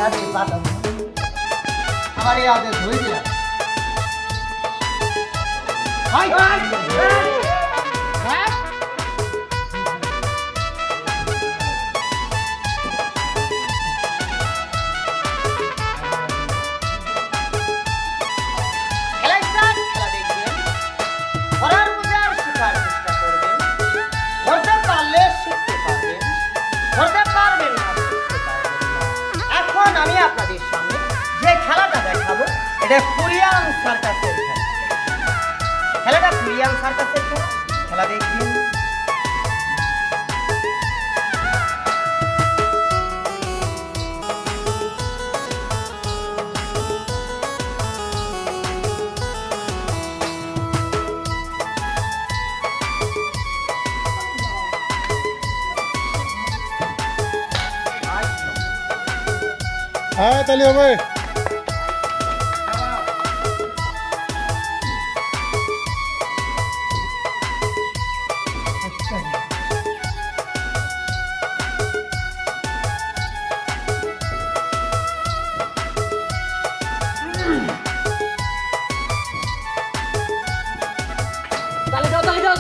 হাতে পাতা আমার এই হাতে ধরে দিলাম আমি আপনাদের সামনে যে খেলাটা দেখাবো এটা কোরিয়ান সার্কাসের খেলা। খেলাটা কোরিয়ান সার্কাসের খেলা। খেলা দেখবেন। হ্যাঁ তাহলে হবে।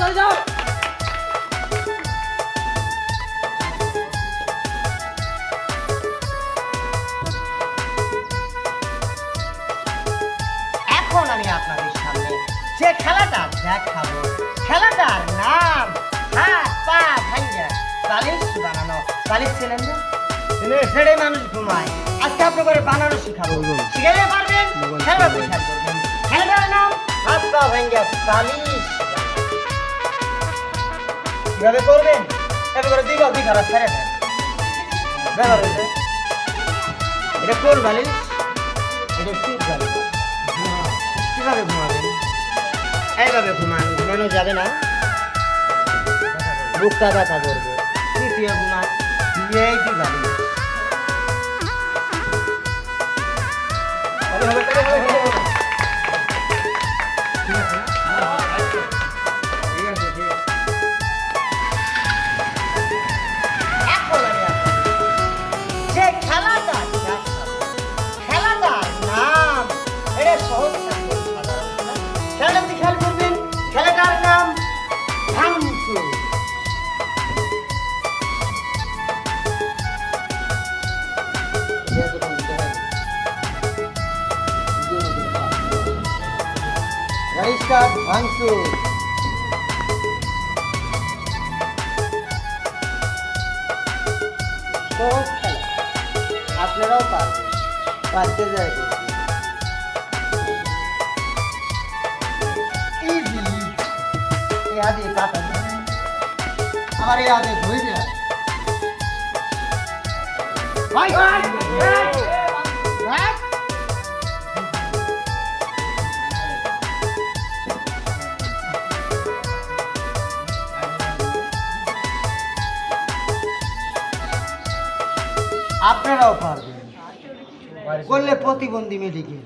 চলে যাও এখন আমি আপনাদের সামনে যে খেলাটা দেখাবো খেলাটার নাম হাত পা ভাঙ্গা বালিশ বানানো। বালিশ ছিলেন না ছেড়ে মানুষ ঘুমায়। আজকে আপনাদের বানানো শিখাবো। শিখাইতে পারবেন খেলা বুঝার করবেন। খেলাটার নাম হাত পা ভাঙ্গা বালিশ। কিভাবে করবেন এভাবে করে দিবা দিঘারা ছেড়ে দেন। ব্যবহার হয়েছে এটা কোন বালিশ? এটা ঠিক বালিশ। কিভাবে ঘুমাবেন? এইভাবে ঘুমানো যাবে না। বুকটা ব্যথা করবে। তৃতীয় ঘুমান এইটি বালিশ। আপনারাও পারবেন। পারতে যায় আমার এই হাতে ধরে দেয়। আপনারাও পারবেন করলে প্রতিবন্ধী মেডিকেল।